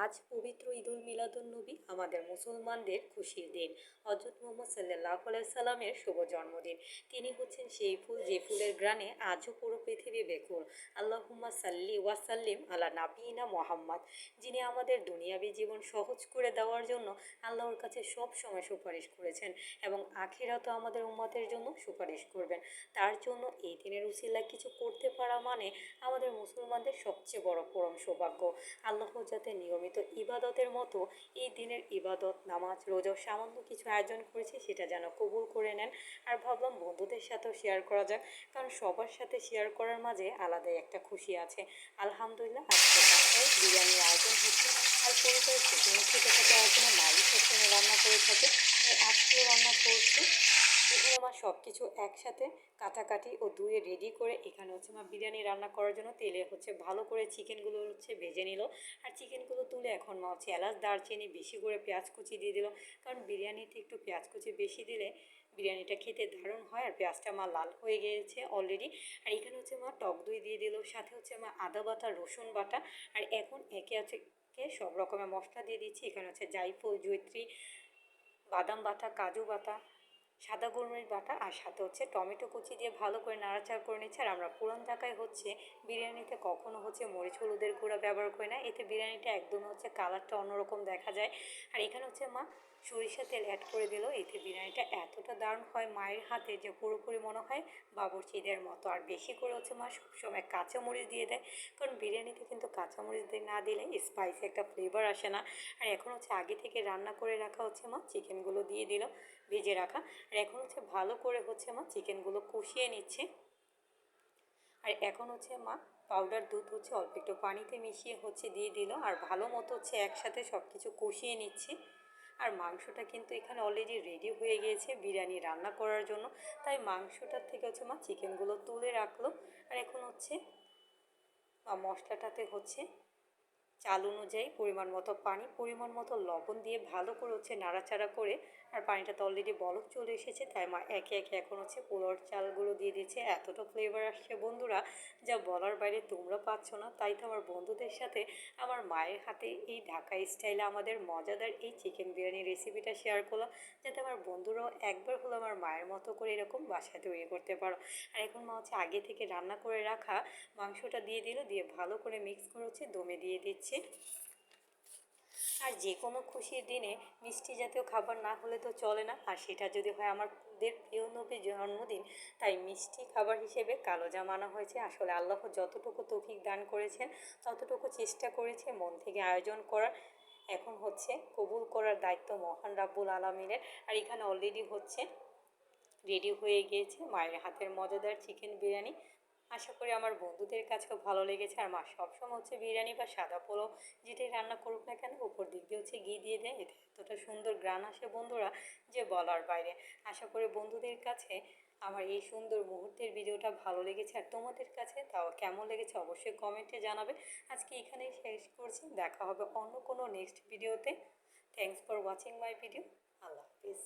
আজ পবিত্র ঈদুল মিলাদুন্নবী আমাদের মুসলমানদের খুশির দিন। হজরত মুহাম্মদ সাল্লাল্লাহু আলাইহি সাল্লামের শুভ জন্মদিন। তিনি হচ্ছেন সেই ফুল যে ফুলের গ্রানে আজও পুরো পৃথিবী বেকুল। আল্লাহুম্মা সাল্লি ওয়াসাল্লিম আলা নাবিয়িনা মুহাম্মদ, যিনি আমাদের দুনিয়াবী জীবন সহজ করে দেওয়ার জন্য আল্লাহর কাছে সব সময় সুপারিশ করেছেন এবং আখিরাতও আমাদের উম্মতের জন্য সুপারিশ করবেন। তার জন্য এই দিনের উসিলায় কিছু করতে পারা মানে আমাদের মুসলমানদের সবচেয়ে বড় পরম সৌভাগ্য। আল্লাহ যাতে নিয়মিত ইবাদতের মতো এই দিনের ইবাদত, নামাজ, রোজা সামান্য কিছু আয়োজন করেছে সেটা যেন কবুল করে নেন। আর ভাবলাম বন্ধুদের সাথেও শেয়ার করা যাক, কারণ সবার সাথে শেয়ার করার মাঝে আলাদাই একটা খুশি আছে। আলহামদুলিল্লাহ, আজকে বাসায় বিরিয়ানির আয়োজন হচ্ছে। আর পরিবারের যেকোনো ছোটোখাটো আয়োজনে মাই সবসময় রান্না করে থাকে, তাই আজকেও রান্না করছে। এখানে আমার সব কিছু একসাথে কাটাকাটি ও ধুয়ে রেডি করে এখানে হচ্ছে আমার বিরিয়ানি রান্না করার জন্য তেলে হচ্ছে ভালো করে চিকেনগুলো হচ্ছে ভেজে নিল। আর চিকেনগুলো তুলে এখন মা হচ্ছে এলাচ দারচিনি বেশি করে পেঁয়াজ কুচি দিয়ে দিল, কারণ বিরিয়ানিতে একটু পেঁয়াজ কুচি বেশি দিলে বিরিয়ানিটা খেতে দারুণ হয়। আর পেঁয়াজটা মা লাল হয়ে গিয়েছে অলরেডি। আর এখানে হচ্ছে মা টক দই দিয়ে দিল, সাথে হচ্ছে মা আদা বাটা, রসুন বাটা। আর এখন একে আছে সব রকমের মশলা দিয়ে দিচ্ছি। এখানে হচ্ছে জায়ফল, জয়িত্রী, বাদাম বাটা, কাজু বাটা, সাদা গোলমরিচ বাটা, আর সাথে হচ্ছে টমেটো কুচি দিয়ে ভালো করে নাড়াচাড়া করে নিচ্ছে। আর আমরা পুরান ঢাকায় হচ্ছে বিরিয়ানিতে কখনো হচ্ছে মরিচ হলুদের গুঁড়া ব্যবহার করি না, এতে বিরিয়ানিটা একদম হচ্ছে কালারটা অন্যরকম দেখা যায়। আর এখানে হচ্ছে মা সরিষার তেল অ্যাড করে দিল, এতে বিরিয়ানিটা এতটা দারুণ হয় মায়ের হাতে যে পুরোপুরি মনে হয় বাবুর্চিদের মতো। আর বেশি করে হচ্ছে মা সবসময় কাঁচামরিচ দিয়ে দেয়, কারণ বিরিয়ানিতে কিন্তু কাঁচামরিচ দিয়ে না দিলে স্পাইসি একটা ফ্লেভার আসে না। আর এখন হচ্ছে আগে থেকে রান্না করে রাখা হচ্ছে মা চিকেনগুলো দিয়ে দিল ভেজে রাখা। আর এখন হচ্ছে ভালো করে হচ্ছে মা চিকেনগুলো কষিয়ে নিচ্ছে। আর এখন হচ্ছে মা পাউডার দুধ হচ্ছে অল্প একটু পানিতে মিশিয়ে হচ্ছে দিয়ে দিল, আর ভালো মতো হচ্ছে একসাথে সব কিছু কষিয়ে নিচ্ছে। আর মাংসটা কিন্তু এখানে অলরেডি রেডি হয়ে গিয়েছে বিরিয়ানি রান্না করার জন্য, তাই মাংসটার থেকে হচ্ছে মা চিকেনগুলো তুলে রাখলো। আর এখন হচ্ছে মশলাটাতে হচ্ছে চাল অনুযায়ী পরিমাণ মতো পানি, পরিমাণ মতো লবণ দিয়ে ভালো করে হচ্ছে নাড়াচাড়া করে, আর পানিটাতে অলরেডি বলক চলে এসেছে, তাই মা একে একে এখন হচ্ছে পোলাওর চালগুলো দিয়ে দিচ্ছে। এতটা ফ্লেভার আসছে বন্ধুরা, যা বলার বাইরে, তোমরা পাচ্ছ না। তাই তো আমার বন্ধুদের সাথে আমার মায়ের হাতে এই ঢাকা স্টাইলে আমাদের মজাদার এই চিকেন বিরিয়ানি রেসিপিটা শেয়ার করলাম, যাতে আমার বন্ধুরাও একবার হলো আমার মায়ের মতো করে এরকম বাসায় তৈরি করতে পারো। আর এখন মা হচ্ছে আগে থেকে রান্না করে রাখা মাংসটা দিয়ে দিল, দিয়ে ভালো করে মিক্স করে হচ্ছে দমে দিয়ে দিচ্ছে। আর যে কোনো খুশির দিনে মিষ্টি জাতীয় খাবার না হলে তো চলে না, আর সেটা যদি হয় আমাদের প্রিয় নবীর জন্মদিন, তাই মিষ্টি খাবার হিসেবে কালোজাম আনা হয়েছে। আসলে আল্লাহ যতটুকু তৌফিক দান করেছেন ততটুকু চেষ্টা করেছে মন থেকে আয়োজন করার। এখন হচ্ছে কবুল করার দায়িত্ব মহান রাব্বুল আলামিনের। আর এখানে অলরেডি হচ্ছে রেডি হয়ে গিয়েছে মায়ের হাতের মজাদার চিকেন বিরিয়ানি। আশা করি আমার বন্ধুদের কাছেও ভালো লেগেছে। আর মা সবসময় হচ্ছে বিরিয়ানি বা সাদা পোলাও যেটাই রান্না করুক না কেন উপর দিক দিয়ে হচ্ছে ঘি দিয়ে দেয়, এতে এতটা সুন্দর গ্রান আসে বন্ধুরা যে বলার বাইরে। আশা করি বন্ধুদের কাছে আমার এই সুন্দর মুহূর্তের ভিডিওটা ভালো লেগেছে। আর তোমাদের কাছে তাও কেমন লেগেছে অবশ্যই কমেন্টে জানাবে। আজকে এখানেই শেষ করছি, দেখা হবে অন্য কোনো নেক্সট ভিডিওতে। Thanks for watching my video. Allah Hafiz.